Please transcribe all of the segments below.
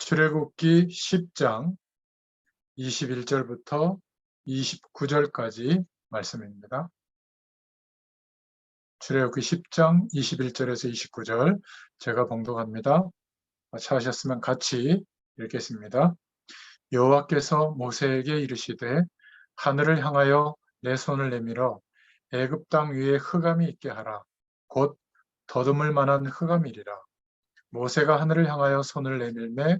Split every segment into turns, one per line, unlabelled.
출애굽기 10장 21절부터 29절까지 말씀입니다. 출애굽기 10장 21절에서 29절 제가 봉독합니다. 찾으셨으면 같이 읽겠습니다. 여호와께서 모세에게 이르시되 하늘을 향하여 내 손을 내밀어 애굽 땅 위에 흑암이 있게 하라. 곧 더듬을 만한 흑암이리라. 모세가 하늘을 향하여 손을 내밀매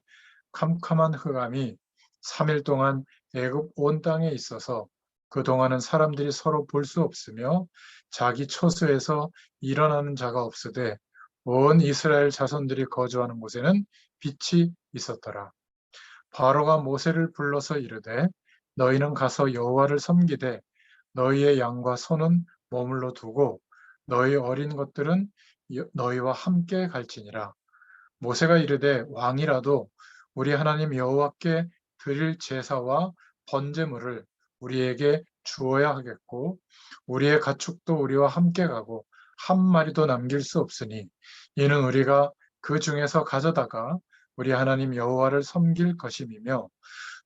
캄캄한 흑암이 3일 동안 애굽 온 땅에 있어서 그동안은 사람들이 서로 볼 수 없으며 자기 처소에서 일어나는 자가 없으되 온 이스라엘 자손들이 거주하는 곳에는 빛이 있었더라. 바로가 모세를 불러서 이르되 너희는 가서 여호와를 섬기되 너희의 양과 소는 머물러 두고 너희 어린 것들은 너희와 함께 갈지니라. 모세가 이르되 왕이라도 우리 하나님 여호와께 드릴 제사와 번제물을 우리에게 주어야 하겠고 우리의 가축도 우리와 함께 가고 한 마리도 남길 수 없으니 이는 우리가 그 중에서 가져다가 우리 하나님 여호와를 섬길 것임이며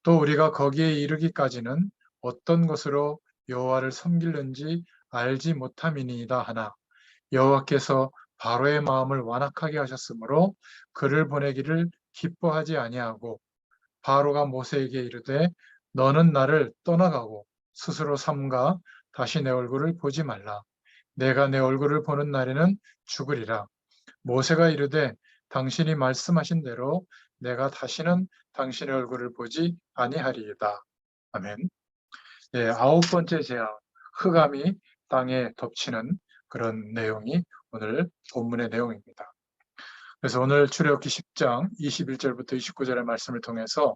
또 우리가 거기에 이르기까지는 어떤 것으로 여호와를 섬길는지 알지 못함이니이다 하나 여호와께서 바로의 마음을 완악하게 하셨으므로 그를 보내기를 기뻐하지 아니하고 바로가 모세에게 이르되 너는 나를 떠나가고 스스로 삼가 다시 내 얼굴을 보지 말라. 내가 내 얼굴을 보는 날에는 죽으리라. 모세가 이르되 당신이 말씀하신 대로 내가 다시는 당신의 얼굴을 보지 아니하리이다. 아멘. 네, 9번째 재앙, 흑암이 땅에 덮치는 그런 내용이 오늘 본문의 내용입니다. 그래서 오늘 출애굽기 10장 21절부터 29절의 말씀을 통해서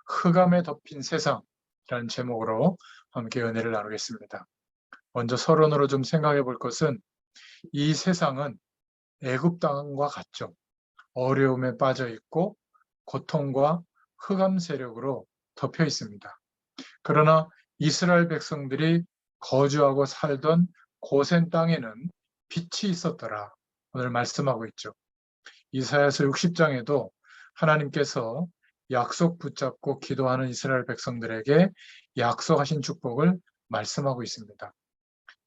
흑암에 덮인 세상이라는 제목으로 함께 은혜를 나누겠습니다. 먼저 서론으로 좀 생각해 볼 것은 이 세상은 애굽 땅과 같죠. 어려움에 빠져 있고 고통과 흑암 세력으로 덮여 있습니다. 그러나 이스라엘 백성들이 거주하고 살던 고센 땅에는 빛이 있었더라. 오늘 말씀하고 있죠. 이사야서 60장에도 하나님께서 약속 붙잡고 기도하는 이스라엘 백성들에게 약속하신 축복을 말씀하고 있습니다.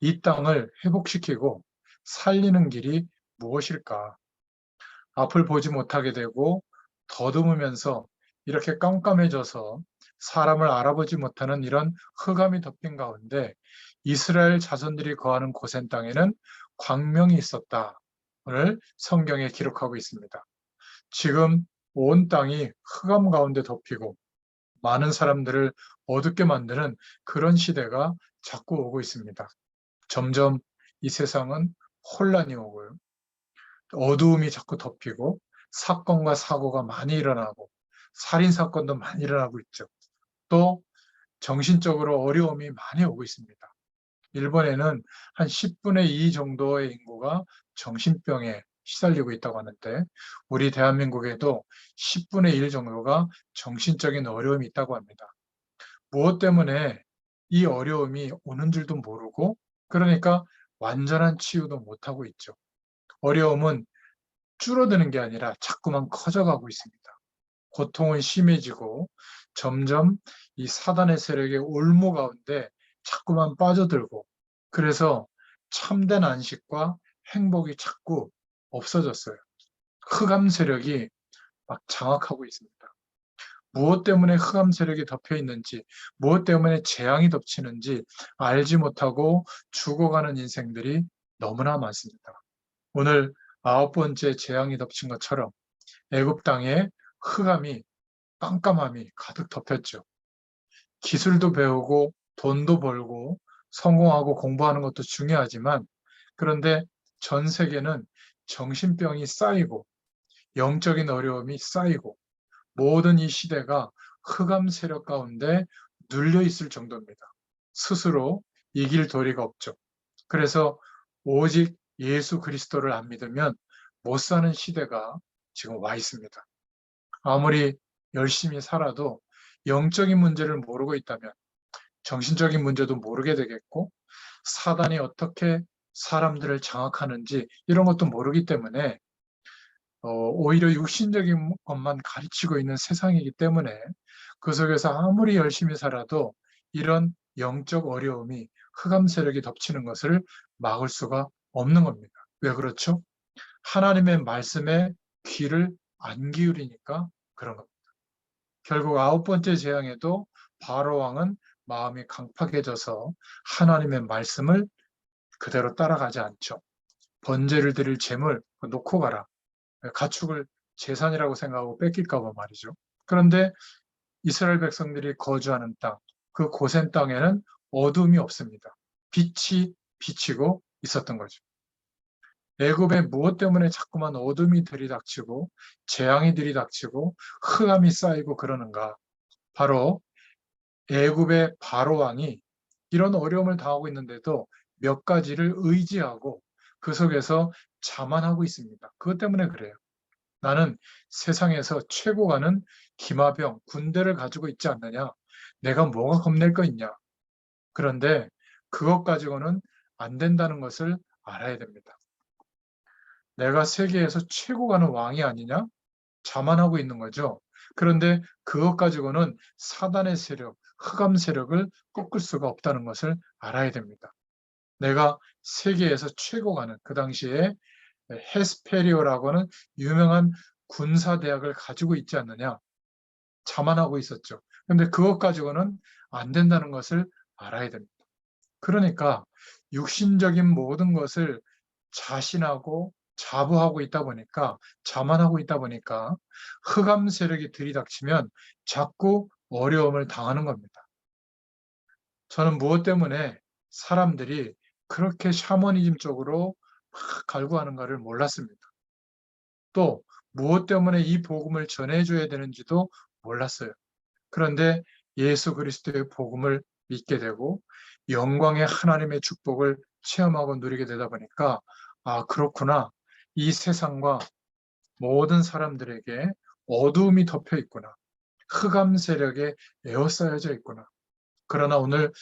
이 땅을 회복시키고 살리는 길이 무엇일까? 앞을 보지 못하게 되고 더듬으면서 이렇게 깜깜해져서 사람을 알아보지 못하는 이런 흑암이 덮인 가운데 이스라엘 자손들이 거하는 고센 땅에는 광명이 있었다. 오늘 성경에 기록하고 있습니다. 지금 온 땅이 흑암 가운데 덮이고 많은 사람들을 어둡게 만드는 그런 시대가 자꾸 오고 있습니다. 점점 이 세상은 혼란이 오고요. 어두움이 자꾸 덮이고 사건과 사고가 많이 일어나고 살인사건도 많이 일어나고 있죠. 또 정신적으로 어려움이 많이 오고 있습니다. 일본에는 한 10분의 2 정도의 인구가 정신병에 시달리고 있다고 하는데 우리 대한민국에도 10분의 1 정도가 정신적인 어려움이 있다고 합니다. 무엇 때문에 이 어려움이 오는 줄도 모르고 그러니까 완전한 치유도 못하고 있죠. 어려움은 줄어드는 게 아니라 자꾸만 커져가고 있습니다. 고통은 심해지고 점점 이 사단의 세력의 올무 가운데 자꾸만 빠져들고 그래서 참된 안식과 행복이 자꾸 없어졌어요. 흑암 세력이 막 장악하고 있습니다. 무엇 때문에 흑암 세력이 덮여 있는지, 무엇 때문에 재앙이 덮치는지 알지 못하고 죽어가는 인생들이 너무나 많습니다. 오늘 9번째 재앙이 덮친 것처럼 애굽 땅에 흑암이 깜깜함이 가득 덮였죠. 기술도 배우고 돈도 벌고 성공하고 공부하는 것도 중요하지만 그런데 전 세계는 정신병이 쌓이고 영적인 어려움이 쌓이고 모든 이 시대가 흑암 세력 가운데 눌려 있을 정도입니다. 스스로 이길 도리가 없죠. 그래서 오직 예수 그리스도를 안 믿으면 못 사는 시대가 지금 와 있습니다. 아무리 열심히 살아도 영적인 문제를 모르고 있다면 정신적인 문제도 모르게 되겠고 사단이 어떻게 사람들을 장악하는지 이런 것도 모르기 때문에 오히려 육신적인 것만 가르치고 있는 세상이기 때문에 그 속에서 아무리 열심히 살아도 이런 영적 어려움이 흑암 세력이 덮치는 것을 막을 수가 없는 겁니다. 왜 그렇죠? 하나님의 말씀에 귀를 안 기울이니까 그런 겁니다. 결국 아홉 번째 재앙에도 바로 왕은 마음이 강팍해져서 하나님의 말씀을 그대로 따라가지 않죠. 번제를 드릴 재물 놓고 가라. 가축을 재산이라고 생각하고 뺏길까 봐 말이죠. 그런데 이스라엘 백성들이 거주하는 땅, 그 고센 땅에는 어둠이 없습니다. 빛이 비치고 있었던 거죠. 애굽에 무엇 때문에 자꾸만 어둠이 들이닥치고 재앙이 들이닥치고 흑암이 쌓이고 그러는가? 바로 애굽의 바로 왕이 이런 어려움을 당하고 있는데도 몇 가지를 의지하고 그 속에서 자만하고 있습니다. 그것 때문에 그래요. 나는 세상에서 최고가는 기마병, 군대를 가지고 있지 않느냐? 내가 뭐가 겁낼 거 있냐? 그런데 그것 가지고는 안 된다는 것을 알아야 됩니다. 내가 세계에서 최고가는 왕이 아니냐? 자만하고 있는 거죠. 그런데 그것 가지고는 사단의 세력, 흑암 세력을 꺾을 수가 없다는 것을 알아야 됩니다. 내가 세계에서 최고가는 그 당시에 헤스페리오라고 하는 유명한 군사대학을 가지고 있지 않느냐. 자만하고 있었죠. 그런데 그것 가지고는 안 된다는 것을 알아야 됩니다. 그러니까 육신적인 모든 것을 자신하고 자부하고 있다 보니까 자만하고 있다 보니까 흑암 세력이 들이닥치면 자꾸 어려움을 당하는 겁니다. 저는 무엇 때문에 사람들이 그렇게 샤머니즘 쪽으로 막 갈구하는가를 몰랐습니다. 또 무엇 때문에 이 복음을 전해줘야 되는지도 몰랐어요. 그런데 예수 그리스도의 복음을 믿게 되고 영광의 하나님의 축복을 체험하고 누리게 되다 보니까 아, 그렇구나. 이 세상과 모든 사람들에게 어두움이 덮여 있구나. 흑암 세력에 에워싸여져 있구나. 그러나 오늘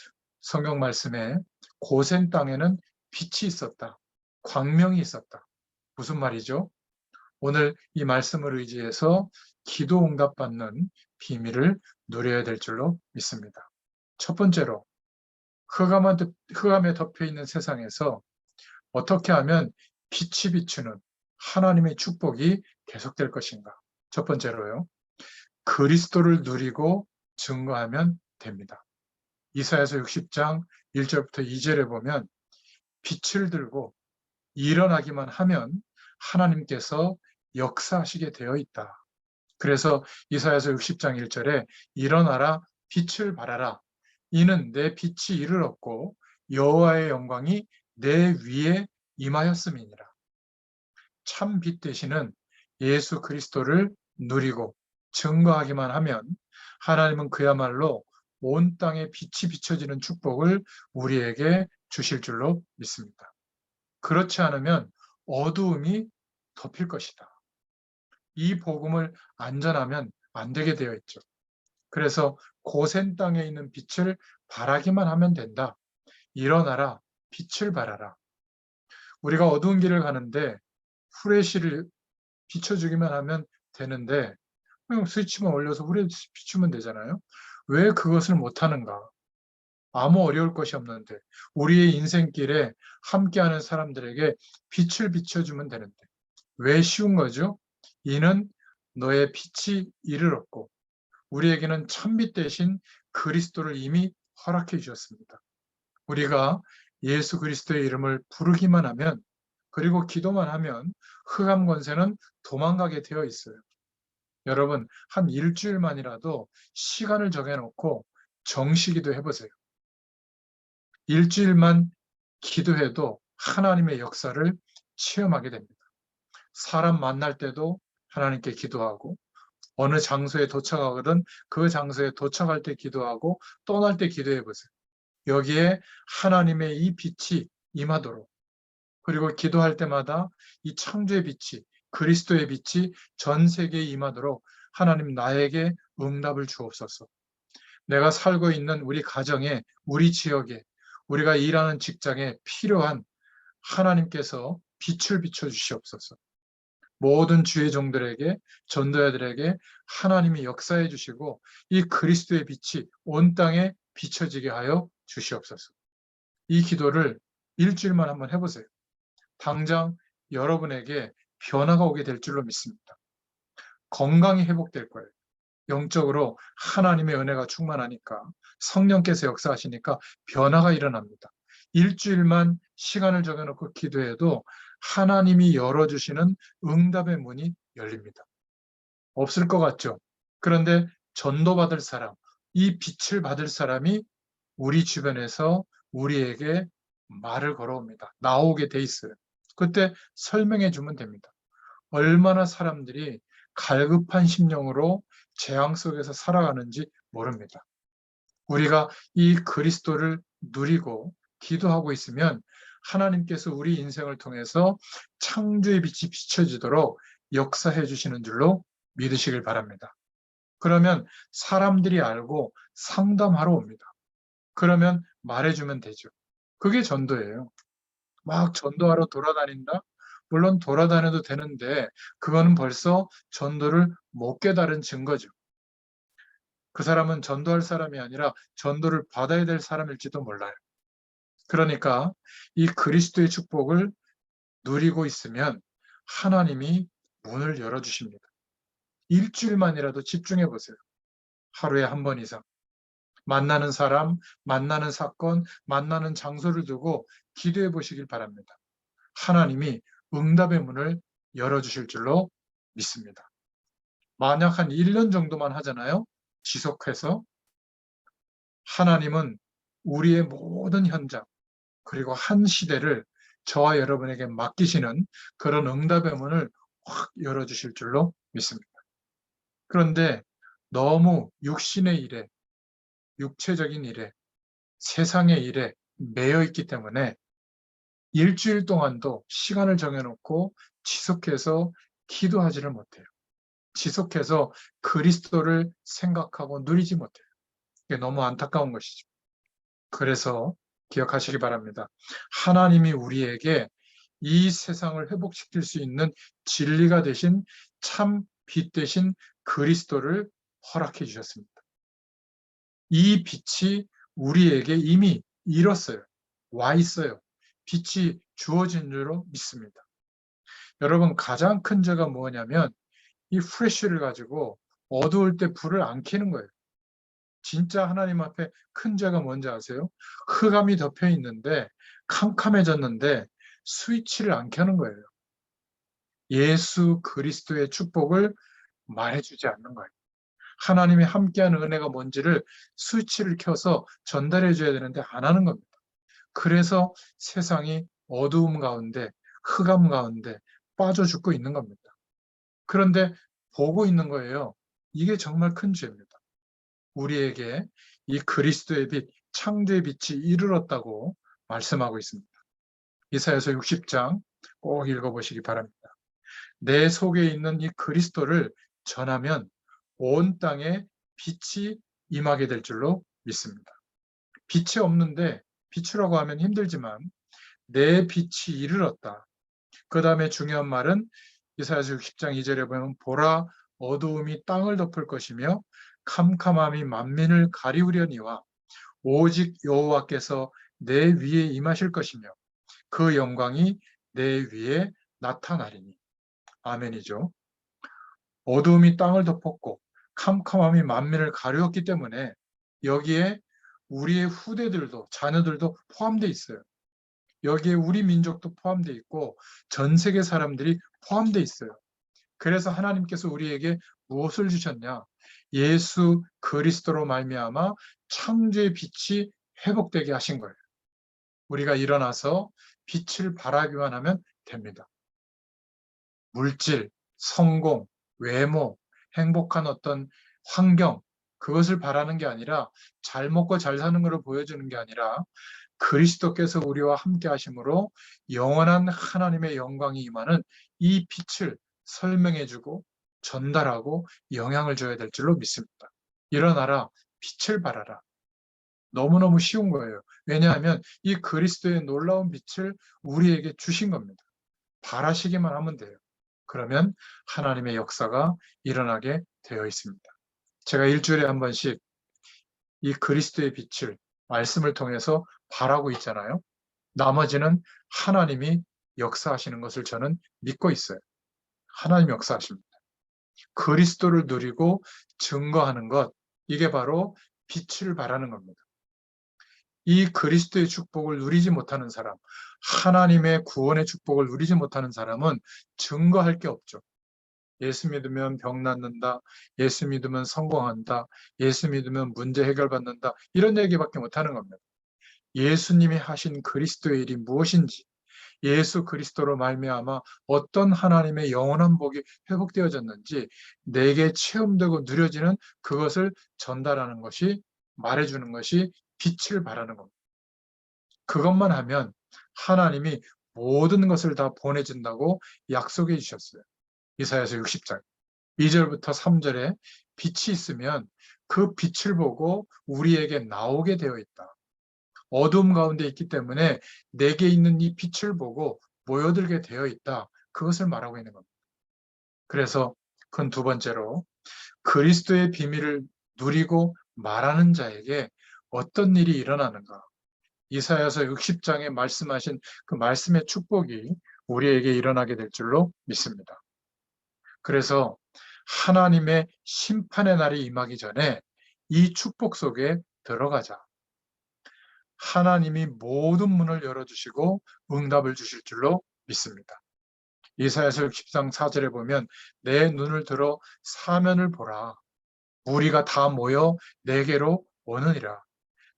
성경 말씀에 고센 땅에는 빛이 있었다. 광명이 있었다. 무슨 말이죠? 오늘 이 말씀을 의지해서 기도 응답받는 비밀을 누려야 될 줄로 믿습니다. 첫 번째로 흑암에 덮여 있는 세상에서 어떻게 하면 빛이 비추는 하나님의 축복이 계속될 것인가? 첫 번째로요. 그리스도를 누리고 증거하면 됩니다. 이사야서 60장 1절부터 2절에 보면 빛을 들고 일어나기만 하면 하나님께서 역사하시게 되어 있다. 그래서 이사야서 60장 1절에 일어나라 빛을 발하라 이는 내 빛이 이를 얻고 여호와의 영광이 내 위에 임하였음이니라. 참 빛 되시는 예수 그리스도를 누리고 증거하기만 하면 하나님은 그야말로 온 땅에 빛이 비춰지는 축복을 우리에게 주실 줄로 믿습니다. 그렇지 않으면 어두움이 덮일 것이다. 이 복음을 안전하면 안 되게 되어 있죠. 그래서 고센 땅에 있는 빛을 발하기만 하면 된다. 일어나라, 빛을 발하라. 우리가 어두운 길을 가는데 후레쉬를 비춰주기만 하면 되는데 그냥 스위치만 올려서 후레쉬 비추면 되잖아요. 왜 그것을 못하는가? 아무 어려울 것이 없는데 우리의 인생길에 함께하는 사람들에게 빛을 비춰주면 되는데 왜 쉬운 거죠? 이는 너의 빛이 이를 얻고 우리에게는 참빛 대신 그리스도를 이미 허락해 주셨습니다. 우리가 예수 그리스도의 이름을 부르기만 하면 그리고 기도만 하면 흑암 권세는 도망가게 되어 있어요. 여러분 한 일주일만이라도 시간을 정해놓고 정시기도 해보세요. 일주일만 기도해도 하나님의 역사를 체험하게 됩니다. 사람 만날 때도 하나님께 기도하고 어느 장소에 도착하거든 그 장소에 도착할 때 기도하고 떠날 때 기도해 보세요. 여기에 하나님의 이 빛이 임하도록 그리고 기도할 때마다 이 창조의 빛이 그리스도의 빛이 전 세계에 임하도록 하나님 나에게 응답을 주옵소서. 내가 살고 있는 우리 가정에 우리 지역에 우리가 일하는 직장에 필요한 하나님께서 빛을 비춰 주시옵소서. 모든 주의 종들에게, 전도자들에게 하나님이 역사해 주시고 이 그리스도의 빛이 온 땅에 비춰지게 하여 주시옵소서. 이 기도를 일주일만 한번 해보세요. 당장 여러분에게 변화가 오게 될 줄로 믿습니다. 건강이 회복될 거예요. 영적으로 하나님의 은혜가 충만하니까, 성령께서 역사하시니까 변화가 일어납니다. 일주일만 시간을 정해놓고 기도해도 하나님이 열어주시는 응답의 문이 열립니다. 없을 것 같죠? 그런데 전도받을 사람, 이 빛을 받을 사람이 우리 주변에서 우리에게 말을 걸어옵니다. 나오게 돼 있어요. 그때 설명해 주면 됩니다. 얼마나 사람들이 갈급한 심령으로 재앙 속에서 살아가는지 모릅니다. 우리가 이 그리스도를 누리고 기도하고 있으면 하나님께서 우리 인생을 통해서 창조의 빛이 비춰지도록 역사해 주시는 줄로 믿으시길 바랍니다. 그러면 사람들이 알고 상담하러 옵니다. 그러면 말해주면 되죠. 그게 전도예요. 막 전도하러 돌아다닌다? 물론 돌아다녀도 되는데 그거는 벌써 전도를 못 깨달은 증거죠. 그 사람은 전도할 사람이 아니라 전도를 받아야 될 사람일지도 몰라요. 그러니까 이 그리스도의 축복을 누리고 있으면 하나님이 문을 열어주십니다. 일주일만이라도 집중해 보세요. 하루에 한 번 이상. 만나는 사람, 만나는 사건, 만나는 장소를 두고 기도해 보시길 바랍니다. 하나님이 응답의 문을 열어주실 줄로 믿습니다. 만약 한 1년 정도만 하잖아요. 지속해서 하나님은 우리의 모든 현장, 그리고 한 시대를 저와 여러분에게 맡기시는 그런 응답의 문을 확 열어주실 줄로 믿습니다. 그런데 너무 육신의 일에, 육체적인 일에, 세상의 일에 매여 있기 때문에 일주일 동안도 시간을 정해놓고 지속해서 기도하지를 못해요. 지속해서 그리스도를 생각하고 누리지 못해요. 이게 너무 안타까운 것이죠. 그래서 기억하시기 바랍니다. 하나님이 우리에게 이 세상을 회복시킬 수 있는 진리가 되신 참 빛 되신 그리스도를 허락해 주셨습니다. 이 빛이 우리에게 이미 일었어요. 와 있어요. 빛이 주어진 줄로 믿습니다. 여러분, 가장 큰 죄가 뭐냐면 이 프레쉬를 가지고 어두울 때 불을 안 켜는 거예요. 진짜 하나님 앞에 큰 죄가 뭔지 아세요? 흑암이 덮여 있는데 캄캄해졌는데 스위치를 안 켜는 거예요. 예수 그리스도의 축복을 말해주지 않는 거예요. 하나님이 함께하는 은혜가 뭔지를 스위치를 켜서 전달해 줘야 되는데 안 하는 겁니다. 그래서 세상이 어두움 가운데, 흑암 가운데 빠져 죽고 있는 겁니다. 그런데 보고 있는 거예요. 이게 정말 큰 죄입니다. 우리에게 이 그리스도의 빛, 창조의 빛이 이르렀다고 말씀하고 있습니다. 이사야서 60장 꼭 읽어보시기 바랍니다. 내 속에 있는 이 그리스도를 전하면 온 땅에 빛이 임하게 될 줄로 믿습니다. 빛이 없는데 비추라고 하면 힘들지만 내 빛이 이르렀다. 그 다음에 중요한 말은 이사야서 60장 2절에 보면 보라 어두움이 땅을 덮을 것이며 캄캄함이 만민을 가리우려니와 오직 여호와께서 내 위에 임하실 것이며 그 영광이 내 위에 나타나리니. 아멘이죠. 어두움이 땅을 덮었고 캄캄함이 만민을 가리웠기 때문에 여기에 우리의 후대들도 자녀들도 포함되어 있어요. 여기에 우리 민족도 포함되어 있고 전 세계 사람들이 포함되어 있어요. 그래서 하나님께서 우리에게 무엇을 주셨냐? 예수 그리스도로 말미암아 창조의 빛이 회복되게 하신 거예요. 우리가 일어나서 빛을 발하기만 하면 됩니다. 물질, 성공, 외모, 행복한 어떤 환경, 그것을 바라는 게 아니라 잘 먹고 잘 사는 것을 보여주는 게 아니라 그리스도께서 우리와 함께 하심으로 영원한 하나님의 영광이 임하는 이 빛을 설명해주고 전달하고 영향을 줘야 될 줄로 믿습니다. 일어나라, 빛을 발하라. 너무너무 쉬운 거예요. 왜냐하면 이 그리스도의 놀라운 빛을 우리에게 주신 겁니다. 발하시기만 하면 돼요. 그러면 하나님의 역사가 일어나게 되어 있습니다. 제가 일주일에 한 번씩 이 그리스도의 빛을 말씀을 통해서 발하고 있잖아요. 나머지는 하나님이 역사하시는 것을 저는 믿고 있어요. 하나님 역사하십니다. 그리스도를 누리고 증거하는 것, 이게 바로 빛을 발하는 겁니다. 이 그리스도의 축복을 누리지 못하는 사람, 하나님의 구원의 축복을 누리지 못하는 사람은 증거할 게 없죠. 예수 믿으면 병 낫는다, 예수 믿으면 성공한다, 예수 믿으면 문제 해결받는다, 이런 얘기밖에 못하는 겁니다. 예수님이 하신 그리스도의 일이 무엇인지, 예수 그리스도로 말미암아 어떤 하나님의 영원한 복이 회복되어졌는지 내게 체험되고 누려지는 그것을 전달하는 것이, 말해주는 것이 빛을 발하는 겁니다. 그것만 하면 하나님이 모든 것을 다 보내준다고 약속해 주셨어요. 이사야서 60장 2절부터 3절에 빛이 있으면 그 빛을 보고 우리에게 나오게 되어 있다. 어둠 가운데 있기 때문에 내게 있는 이 빛을 보고 모여들게 되어 있다. 그것을 말하고 있는 겁니다. 그래서 그건 두 번째로 그리스도의 비밀을 누리고 말하는 자에게 어떤 일이 일어나는가. 이사야서 60장에 말씀하신 그 말씀의 축복이 우리에게 일어나게 될 줄로 믿습니다. 그래서 하나님의 심판의 날이 임하기 전에 이 축복 속에 들어가자. 하나님이 모든 문을 열어주시고 응답을 주실 줄로 믿습니다. 이사야서 60장 4절에 보면 내 눈을 들어 사면을 보라. 무리가 다 모여 내게로 오느니라.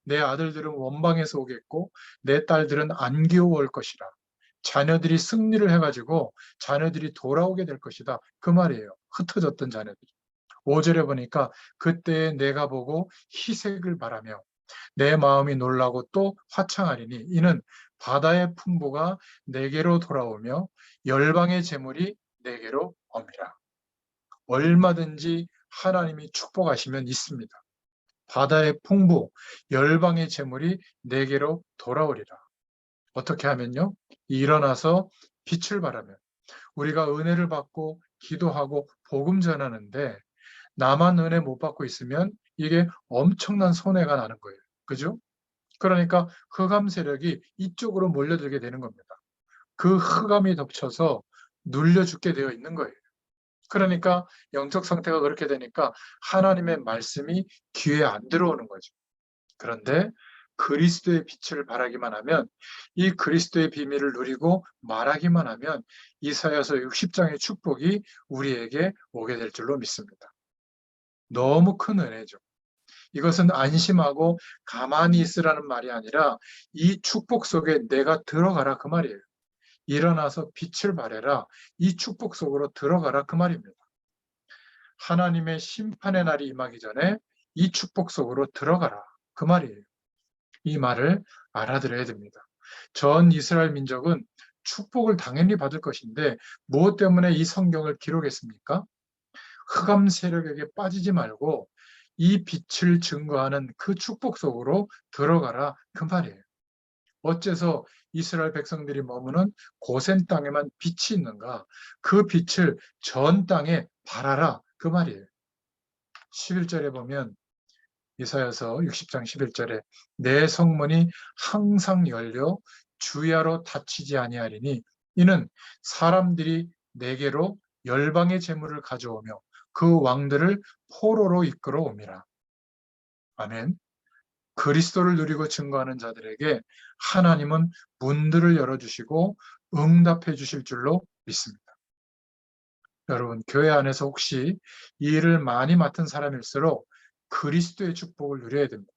내 아들들은 원방에서 오겠고 내 딸들은 안기어 올 것이라. 자녀들이 승리를 해가지고 자녀들이 돌아오게 될 것이다. 그 말이에요. 흩어졌던 자녀들이. 5절에 보니까 그때 내가 보고 희색을 바라며 내 마음이 놀라고 또 화창하리니 이는 바다의 풍부가 내게로 돌아오며 열방의 재물이 내게로 옵니다. 얼마든지 하나님이 축복하시면 있습니다. 바다의 풍부, 열방의 재물이 내게로 돌아오리라. 어떻게 하면요? 일어나서 빛을 발하면 우리가 은혜를 받고 기도하고 복음 전하는데 나만 은혜 못 받고 있으면 이게 엄청난 손해가 나는 거예요. 그죠? 그러니까 흑암 세력이 이쪽으로 몰려들게 되는 겁니다. 그 흑암이 덮쳐서 눌려 죽게 되어 있는 거예요. 그러니까 영적 상태가 그렇게 되니까 하나님의 말씀이 귀에 안 들어오는 거죠. 그런데 그리스도의 빛을 발하기만 하면, 이 그리스도의 비밀을 누리고 말하기만 하면 이사야서 60장의 축복이 우리에게 오게 될 줄로 믿습니다. 너무 큰 은혜죠. 이것은 안심하고 가만히 있으라는 말이 아니라 이 축복 속에 내가 들어가라 그 말이에요. 일어나서 빛을 발해라. 이 축복 속으로 들어가라 그 말입니다. 하나님의 심판의 날이 임하기 전에 이 축복 속으로 들어가라 그 말이에요. 이 말을 알아들어야 됩니다. 전 이스라엘 민족은 축복을 당연히 받을 것인데 무엇 때문에 이 성경을 기록했습니까? 흑암 세력에게 빠지지 말고 이 빛을 증거하는 그 축복 속으로 들어가라 그 말이에요. 어째서 이스라엘 백성들이 머무는 고센 땅에만 빛이 있는가? 그 빛을 전 땅에 발하라 그 말이에요. 11절에 보면 이사야서 60장 11절에 내 성문이 항상 열려 주야로 닫히지 아니하리니 이는 사람들이 내게로 열방의 재물을 가져오며 그 왕들을 포로로 이끌어 옵니다. 아멘. 그리스도를 누리고 증거하는 자들에게 하나님은 문들을 열어주시고 응답해 주실 줄로 믿습니다. 여러분, 교회 안에서 혹시 이 일을 많이 맡은 사람일수록 그리스도의 축복을 누려야 됩니다.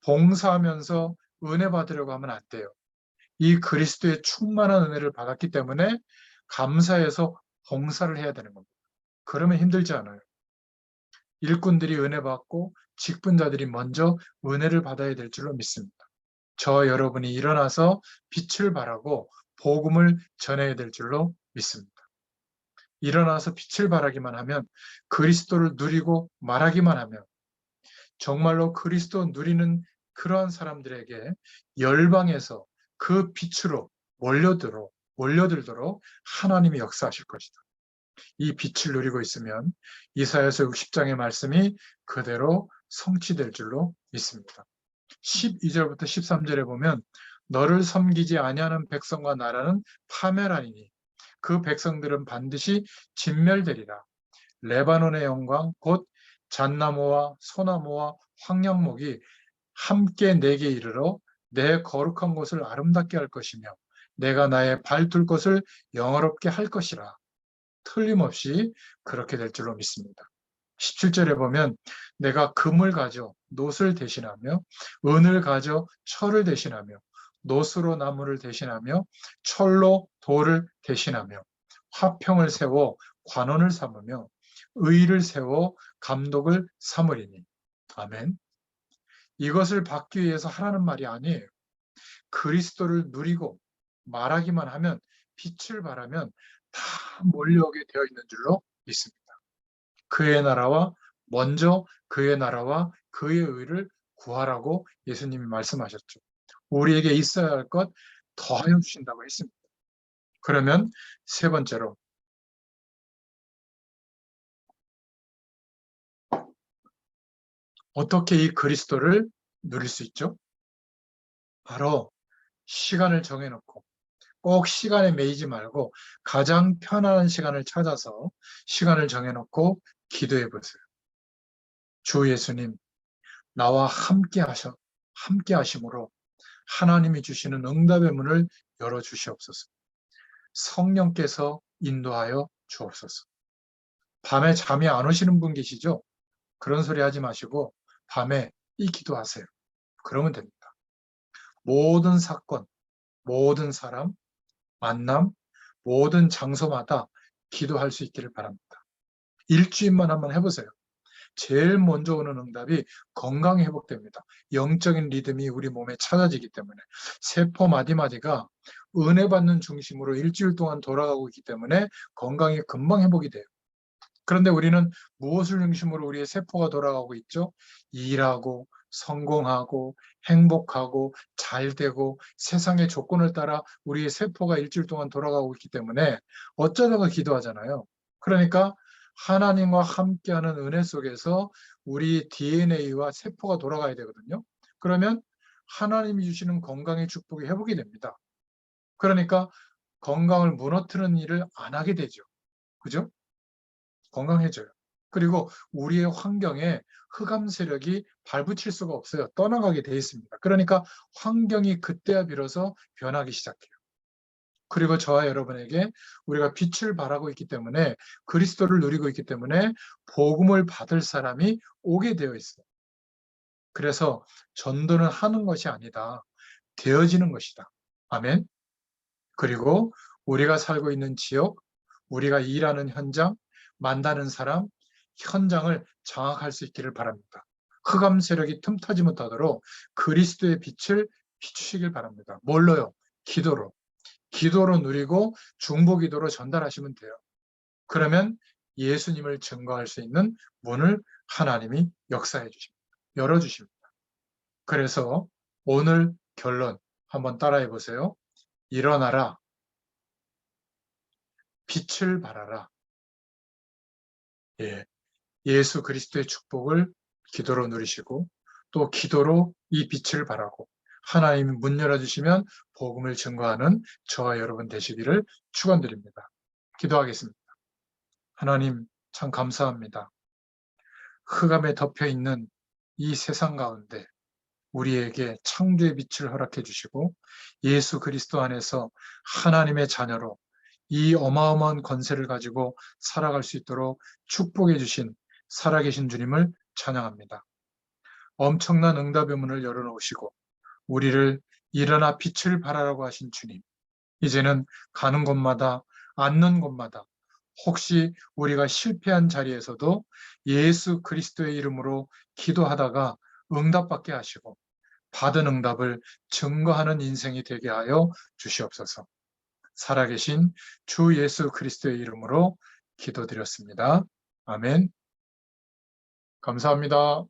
봉사하면서 은혜 받으려고 하면 안 돼요. 이 그리스도의 충만한 은혜를 받았기 때문에 감사해서 봉사를 해야 되는 겁니다. 그러면 힘들지 않아요. 일꾼들이 은혜 받고 직분자들이 먼저 은혜를 받아야 될 줄로 믿습니다. 저 여러분이 일어나서 빛을 발하고 복음을 전해야 될 줄로 믿습니다. 일어나서 빛을 발하기만 하면, 그리스도를 누리고 말하기만 하면 정말로 그리스도 누리는 그러한 사람들에게 열방에서 그 빛으로 몰려들어 몰려들도록 하나님이 역사하실 것이다. 이 빛을 누리고 있으면 이사야서 60장의 말씀이 그대로 성취될 줄로 믿습니다. 12절부터 13절에 보면 너를 섬기지 아니하는 백성과 나라는 파멸하리니 그 백성들은 반드시 진멸되리라. 레바논의 영광 곧 잣나무와 소나무와 황량목이 함께 내게 이르러 내 거룩한 곳을 아름답게 할 것이며 내가 나의 발둘 곳을 영화롭게 할 것이라. 틀림없이 그렇게 될 줄로 믿습니다. 17절에 보면 내가 금을 가져 놋을 대신하며 은을 가져 철을 대신하며 놋으로 나무를 대신하며 철로 돌을 대신하며 화평을 세워 관원을 삼으며 의를 세워 감독을 삼으리니. 아멘. 이것을 받기 위해서 하라는 말이 아니에요. 그리스도를 누리고 말하기만 하면, 빛을 발하면 다 몰려오게 되어 있는 줄로 믿습니다. 그의 나라와 먼저 그의 나라와 그의 의를 구하라고 예수님이 말씀하셨죠. 우리에게 있어야 할 것 더하여 주신다고 했습니다. 그러면 세 번째로 어떻게 이 그리스도를 누릴 수 있죠? 바로 시간을 정해놓고 꼭 시간에 매이지 말고 가장 편안한 시간을 찾아서 시간을 정해놓고 기도해 보세요. 주 예수님, 나와 함께 하심으로 하나님이 주시는 응답의 문을 열어 주시옵소서. 성령께서 인도하여 주옵소서. 밤에 잠이 안 오시는 분 계시죠? 그런 소리 하지 마시고 밤에 이 기도하세요. 그러면 됩니다. 모든 사건, 모든 사람, 만남, 모든 장소마다 기도할 수 있기를 바랍니다. 일주일만 한번 해보세요. 제일 먼저 오는 응답이 건강이 회복됩니다. 영적인 리듬이 우리 몸에 찾아지기 때문에 세포 마디마디가 은혜 받는 중심으로 일주일 동안 돌아가고 있기 때문에 건강이 금방 회복이 돼요. 그런데 우리는 무엇을 중심으로 우리의 세포가 돌아가고 있죠? 일하고 성공하고 행복하고 잘되고 세상의 조건을 따라 우리의 세포가 일주일 동안 돌아가고 있기 때문에 어쩌다가 기도하잖아요. 그러니까 하나님과 함께하는 은혜 속에서 우리 DNA와 세포가 돌아가야 되거든요. 그러면 하나님이 주시는 건강의 축복이 회복이 됩니다. 그러니까 건강을 무너뜨리는 일을 안 하게 되죠. 그죠? 건강해져요. 그리고 우리의 환경에 흑암 세력이 발붙일 수가 없어요. 떠나가게 돼 있습니다. 그러니까 환경이 그때야 비로소 변하기 시작해요. 그리고 저와 여러분에게 우리가 빛을 발하고 있기 때문에 그리스도를 누리고 있기 때문에 복음을 받을 사람이 오게 되어 있어요. 그래서 전도는 하는 것이 아니다. 되어지는 것이다. 아멘. 그리고 우리가 살고 있는 지역, 우리가 일하는 현장, 만나는 사람, 현장을 장악할 수 있기를 바랍니다. 흑암 세력이 틈타지 못하도록 그리스도의 빛을 비추시길 바랍니다. 뭘로요? 기도로. 기도로 누리고 중보기도로 전달하시면 돼요. 그러면 예수님을 증거할 수 있는 문을 하나님이 역사해 주십니다. 열어주십니다. 그래서 오늘 결론 한번 따라해 보세요. 일어나라. 빛을 발하라. 예, 예수 그리스도의 축복을 기도로 누리시고 또 기도로 이 빛을 발하고 하나님이 문 열어주시면 복음을 증거하는 저와 여러분 되시기를 축원드립니다. 기도하겠습니다. 하나님 참 감사합니다. 흑암에 덮여 있는 이 세상 가운데 우리에게 창조의 빛을 허락해 주시고 예수 그리스도 안에서 하나님의 자녀로 이 어마어마한 권세를 가지고 살아갈 수 있도록 축복해 주신 살아계신 주님을 찬양합니다. 엄청난 응답의 문을 열어놓으시고 우리를 일어나 빛을 발하라고 하신 주님, 이제는 가는 곳마다 앉는 곳마다 혹시 우리가 실패한 자리에서도 예수 그리스도의 이름으로 기도하다가 응답받게 하시고 받은 응답을 증거하는 인생이 되게 하여 주시옵소서. 살아계신 주 예수 그리스도의 이름으로 기도드렸습니다. 아멘. 감사합니다.